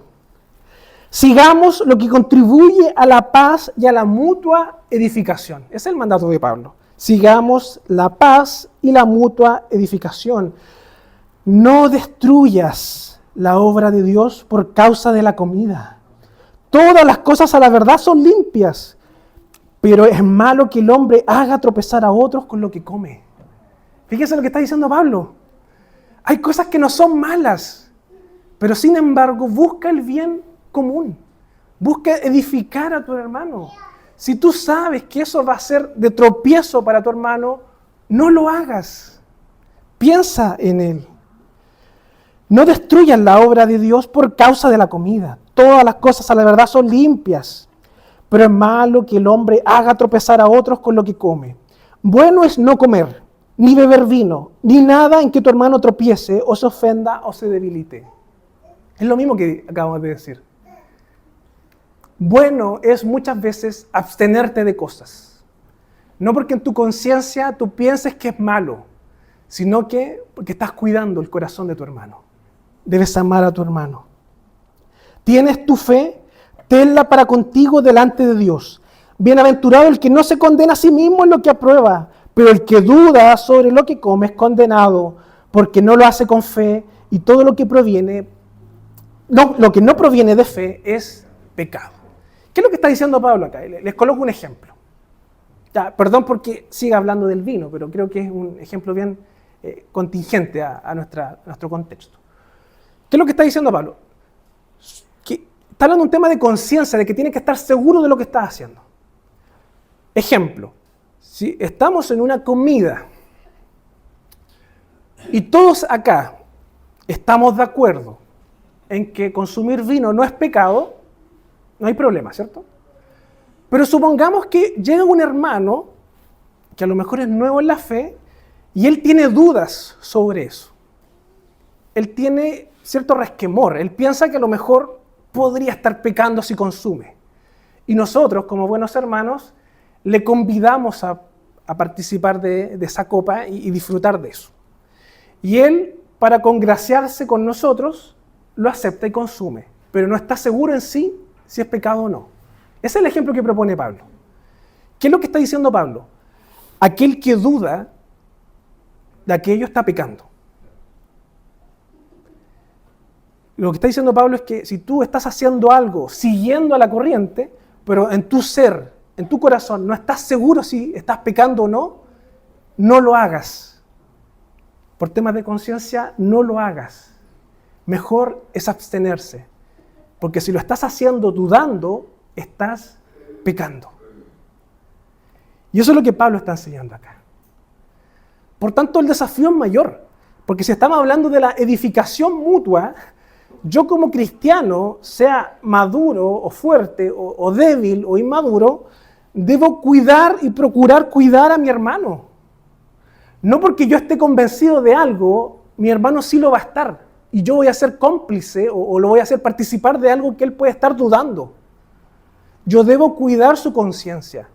sigamos lo que contribuye a la paz y a la mutua edificación. Ese es el mandato de Pablo. Sigamos la paz y la mutua edificación. No destruyas la obra de Dios por causa de la comida. Todas las cosas a la verdad son limpias, pero es malo que el hombre haga tropezar a otros con lo que come. Fíjese lo que está diciendo Pablo. Hay cosas que no son malas, pero sin embargo busca el bien común. Busca edificar a tu hermano. Si tú sabes que eso va a ser de tropiezo para tu hermano, no lo hagas. Piensa en él. No destruyas la obra de Dios por causa de la comida. Todas las cosas a la verdad son limpias, pero es malo que el hombre haga tropezar a otros con lo que come. Bueno es no comer, ni beber vino, ni nada en que tu hermano tropiece o se ofenda o se debilite. Es lo mismo que acabamos de decir. Bueno es muchas veces abstenerte de cosas. No porque en tu conciencia tú pienses que es malo, sino que porque estás cuidando el corazón de tu hermano. Debes amar a tu hermano. Tienes tu fe, tenla para contigo delante de Dios. Bienaventurado el que no se condena a sí mismo en lo que aprueba, pero el que duda sobre lo que come es condenado, porque no lo hace con fe, y todo lo que no proviene de fe es pecado. ¿Qué es lo que está diciendo Pablo acá? Les coloco un ejemplo. Ya, perdón porque siga hablando del vino, pero creo que es un ejemplo bien contingente a nuestro contexto. ¿Qué es lo que está diciendo Pablo? Que está hablando de un tema de conciencia, de que tiene que estar seguro de lo que está haciendo. Ejemplo, si estamos en una comida y todos acá estamos de acuerdo en que consumir vino no es pecado, no hay problema, ¿cierto? Pero supongamos que llega un hermano que a lo mejor es nuevo en la fe y él tiene dudas sobre eso. Él tiene cierto resquemor, él piensa que a lo mejor podría estar pecando si consume. Y nosotros, como buenos hermanos, le convidamos a participar de esa copa y disfrutar de eso. Y él, para congraciarse con nosotros, lo acepta y consume, pero no está seguro en sí si es pecado o no. Ese es el ejemplo que propone Pablo. ¿Qué es lo que está diciendo Pablo? Aquel que duda de aquello está pecando. Lo que está diciendo Pablo es que si tú estás haciendo algo siguiendo a la corriente, pero en tu ser, en tu corazón, no estás seguro si estás pecando o no, no lo hagas. Por temas de conciencia, no lo hagas. Mejor es abstenerse, porque si lo estás haciendo dudando, estás pecando. Y eso es lo que Pablo está enseñando acá. Por tanto, el desafío es mayor, porque si estamos hablando de la edificación mutua, yo como cristiano, sea maduro o fuerte o débil o inmaduro, debo cuidar y procurar cuidar a mi hermano. No porque yo esté convencido de algo, mi hermano sí lo va a estar. Y yo voy a ser cómplice o lo voy a hacer participar de algo que él puede estar dudando. Yo debo cuidar su conciencia.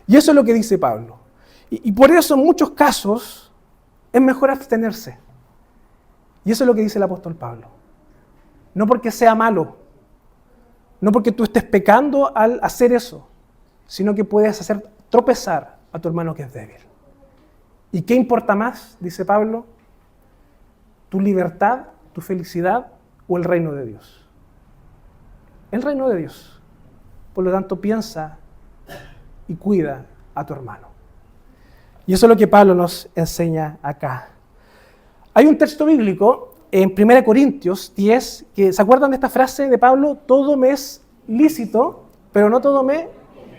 Y eso es lo que dice Pablo. Y por eso en muchos casos es mejor abstenerse. Y eso es lo que dice el apóstol Pablo. No porque sea malo, no porque tú estés pecando al hacer eso, sino que puedes hacer tropezar a tu hermano que es débil. ¿Y qué importa más, dice Pablo? ¿Tu libertad, tu felicidad o el reino de Dios? El reino de Dios. Por lo tanto, piensa y cuida a tu hermano. Y eso es lo que Pablo nos enseña acá. Hay un texto bíblico en 1 Corintios 10, que ¿se acuerdan de esta frase de Pablo? Todo me es lícito, pero no todo me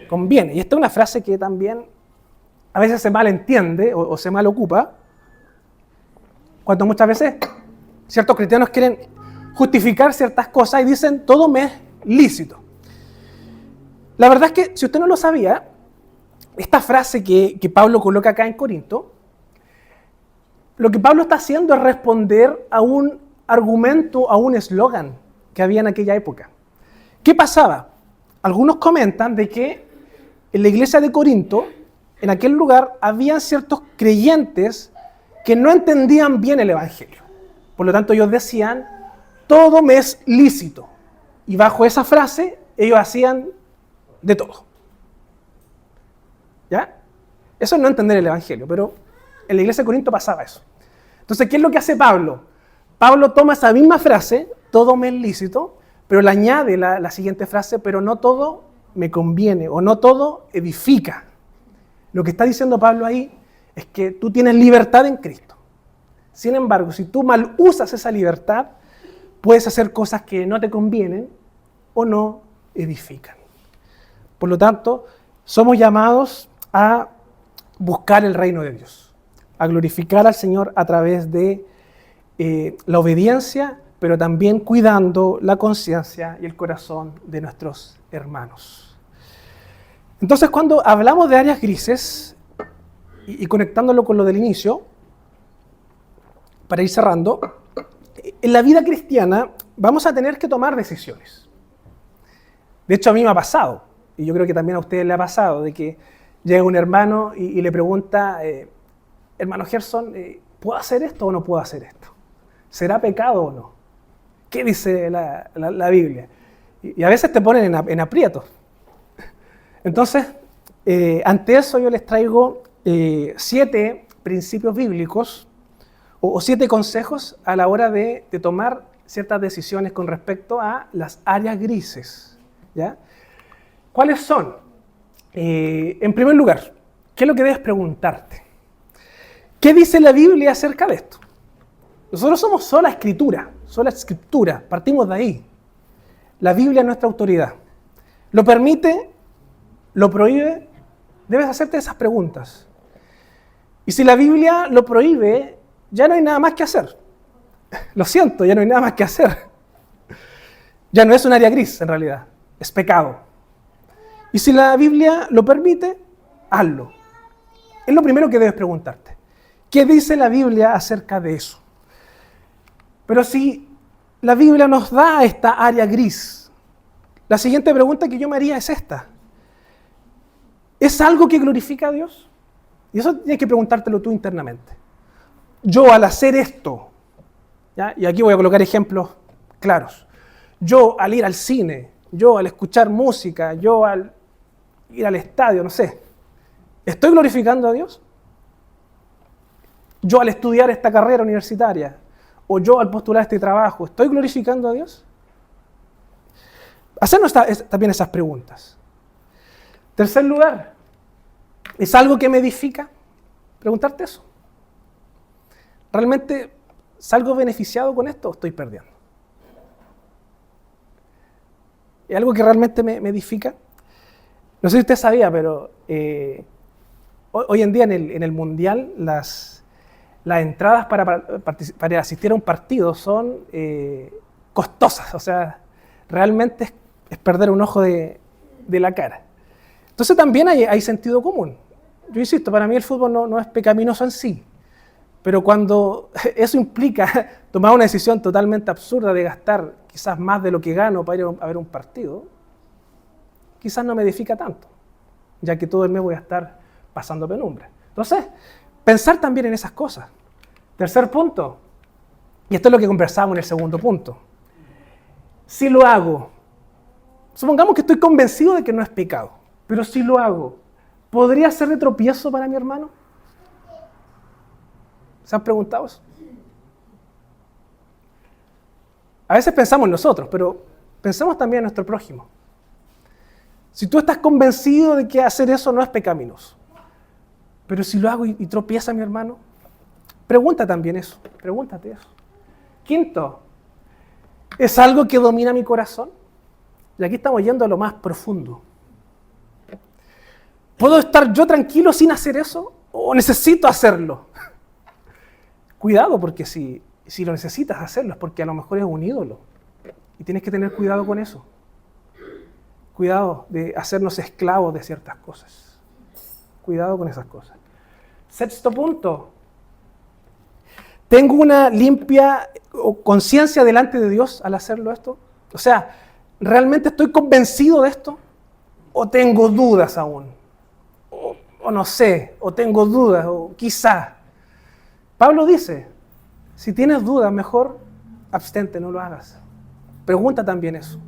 conviene. Y esta es una frase que también a veces se malentiende o se mal ocupa, cuando muchas veces ciertos cristianos quieren justificar ciertas cosas y dicen todo me es lícito. La verdad es que, si usted no lo sabía, esta frase que Pablo coloca acá en Corinto, lo que Pablo está haciendo es responder a un argumento, a un eslogan que había en aquella época. ¿Qué pasaba? Algunos comentan de que en la iglesia de Corinto, en aquel lugar, había ciertos creyentes que no entendían bien el evangelio. Por lo tanto, ellos decían, todo me es lícito. Y bajo esa frase, ellos hacían de todo. ¿Ya? Eso es no entender el evangelio, pero en la iglesia de Corinto pasaba eso. Entonces, ¿qué es lo que hace Pablo? Pablo toma esa misma frase, todo me es lícito, pero le añade la siguiente frase, pero no todo me conviene o no todo edifica. Lo que está diciendo Pablo ahí es que tú tienes libertad en Cristo. Sin embargo, si tú mal usas esa libertad, puedes hacer cosas que no te convienen o no edifican. Por lo tanto, somos llamados a buscar el reino de Dios, a glorificar al Señor a través de la obediencia, pero también cuidando la conciencia y el corazón de nuestros hermanos. Entonces, cuando hablamos de áreas grises, y conectándolo con lo del inicio, para ir cerrando, en la vida cristiana vamos a tener que tomar decisiones. De hecho, a mí me ha pasado, y yo creo que también a ustedes le ha pasado, de que llega un hermano y le pregunta, hermano Gerson, ¿puedo hacer esto o no puedo hacer esto? ¿Será pecado o no? ¿Qué dice la Biblia? Y a veces te ponen en aprietos. Entonces, ante eso yo les traigo 7 principios bíblicos o 7 consejos a la hora de tomar ciertas decisiones con respecto a las áreas grises. ¿Ya? ¿Cuáles son? En primer lugar, ¿qué es lo que debes preguntarte? ¿Qué dice la Biblia acerca de esto? Nosotros somos sola escritura, partimos de ahí. La Biblia es nuestra autoridad. ¿Lo permite? ¿Lo prohíbe? Debes hacerte esas preguntas. Y si la Biblia lo prohíbe, ya no hay nada más que hacer. Lo siento, ya no hay nada más que hacer. Ya no es un área gris en realidad, es pecado. Y si la Biblia lo permite, hazlo. Es lo primero que debes preguntarte. ¿Qué dice la Biblia acerca de eso? Pero si la Biblia nos da esta área gris, la siguiente pregunta que yo me haría es esta. ¿Es algo que glorifica a Dios? Y eso tienes que preguntártelo tú internamente. Yo al hacer esto, ¿ya? Y aquí voy a colocar ejemplos claros. Yo al ir al cine, yo al escuchar música, yo al ir al estadio, no sé, ¿estoy glorificando a Dios? Yo al estudiar esta carrera universitaria, o yo al postular este trabajo, ¿estoy glorificando a Dios? Hacernos también esas preguntas. Tercer lugar, ¿es algo que me edifica? Preguntarte eso. ¿Realmente salgo beneficiado con esto o estoy perdiendo? ¿Es algo que realmente me edifica? No sé si usted sabía, pero hoy en día en el Mundial las entradas para asistir a un partido son costosas. O sea, realmente es perder un ojo de la cara. Entonces también hay sentido común. Yo insisto, para mí el fútbol no es pecaminoso en sí. Pero cuando eso implica tomar una decisión totalmente absurda de gastar quizás más de lo que gano para ir a ver un partido, quizás no me edifica tanto, ya que todo el mes voy a estar pasando penumbra. Entonces, pensar también en esas cosas. Tercer punto, y esto es lo que conversábamos en el segundo punto. Si lo hago, supongamos que estoy convencido de que no es pecado, pero si lo hago, ¿podría ser de tropiezo para mi hermano? ¿Se han preguntado eso? A veces pensamos en nosotros, pero pensemos también en nuestro prójimo. Si tú estás convencido de que hacer eso no es pecaminoso, pero si lo hago y tropieza mi hermano, pregunta también eso, pregúntate eso. Quinto, ¿es algo que domina mi corazón? Y aquí estamos yendo a lo más profundo. ¿Puedo estar yo tranquilo sin hacer eso o necesito hacerlo? Cuidado, porque si lo necesitas hacerlo es porque a lo mejor es un ídolo y tienes que tener cuidado con eso. Cuidado de hacernos esclavos de ciertas cosas. Cuidado con esas cosas. Sexto punto. ¿Tengo una limpia conciencia delante de Dios al hacerlo esto? O sea, ¿realmente estoy convencido de esto? ¿O tengo dudas aún? O no sé, o tengo dudas, o quizá. Pablo dice, si tienes dudas, mejor abstente, no lo hagas. Pregunta también eso.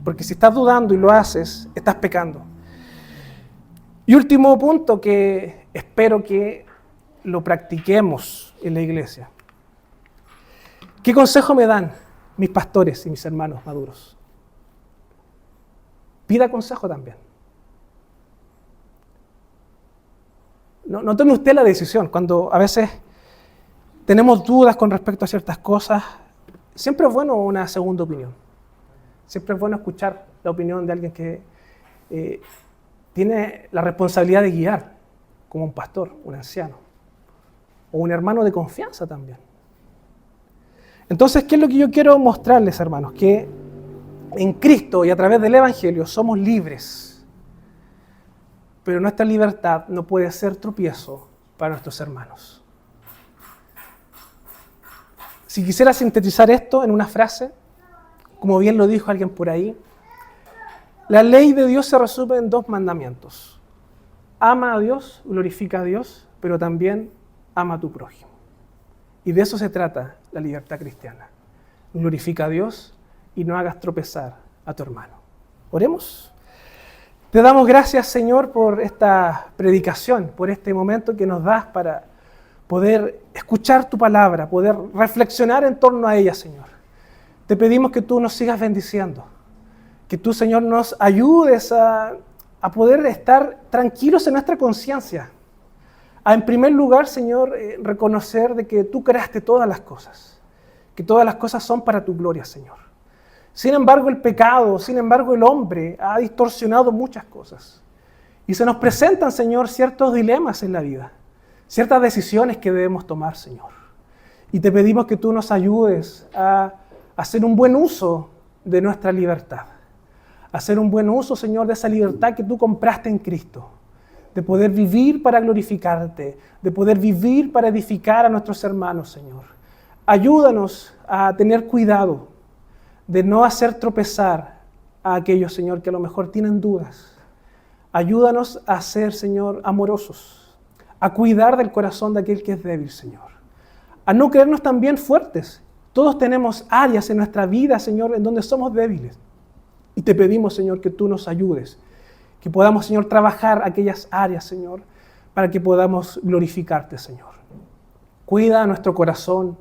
Porque si estás dudando y lo haces, estás pecando. Y último punto que espero que lo practiquemos en la iglesia. ¿Qué consejo me dan mis pastores y mis hermanos maduros? Pida consejo también. No tome usted la decisión. Cuando a veces tenemos dudas con respecto a ciertas cosas, siempre es bueno una segunda opinión. Siempre es bueno escuchar la opinión de alguien que tiene la responsabilidad de guiar, como un pastor, un anciano, o un hermano de confianza también. Entonces, ¿qué es lo que yo quiero mostrarles, hermanos? Que en Cristo y a través del Evangelio somos libres. Pero nuestra libertad no puede ser tropiezo para nuestros hermanos. Si quisiera sintetizar esto en una frase, como bien lo dijo alguien por ahí, la ley de Dios se resume en 2 mandamientos. Ama a Dios, glorifica a Dios, pero también ama a tu prójimo. Y de eso se trata la libertad cristiana. Glorifica a Dios y no hagas tropezar a tu hermano. Oremos. Te damos gracias, Señor, por esta predicación, por este momento que nos das para poder escuchar tu palabra, poder reflexionar en torno a ella, Señor. Te pedimos que tú nos sigas bendiciendo, que tú, Señor, nos ayudes a poder estar tranquilos en nuestra conciencia. En primer lugar, Señor, reconocer de que tú creaste todas las cosas, que todas las cosas son para tu gloria, Señor. Sin embargo, el pecado, sin embargo, el hombre ha distorsionado muchas cosas. Y se nos presentan, Señor, ciertos dilemas en la vida, ciertas decisiones que debemos tomar, Señor. Y te pedimos que tú nos ayudes a hacer un buen uso de nuestra libertad. Hacer un buen uso, Señor, de esa libertad que tú compraste en Cristo. De poder vivir para glorificarte, de poder vivir para edificar a nuestros hermanos, Señor. Ayúdanos a tener cuidado de no hacer tropezar a aquellos, Señor, que a lo mejor tienen dudas. Ayúdanos a ser, Señor, amorosos, a cuidar del corazón de aquel que es débil, Señor. A no creernos también fuertes. Todos tenemos áreas en nuestra vida, Señor, en donde somos débiles. Y te pedimos, Señor, que tú nos ayudes. Que podamos, Señor, trabajar aquellas áreas, Señor, para que podamos glorificarte, Señor. Cuida nuestro corazón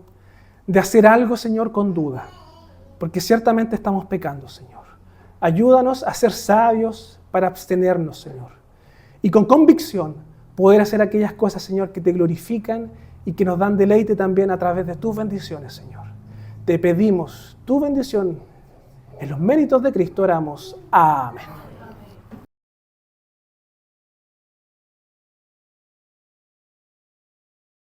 de hacer algo, Señor, con duda, porque ciertamente estamos pecando, Señor. Ayúdanos a ser sabios para abstenernos, Señor. Y con convicción poder hacer aquellas cosas, Señor, que te glorifican y que nos dan deleite también a través de tus bendiciones, Señor. Te pedimos tu bendición. En los méritos de Cristo oramos. Amén.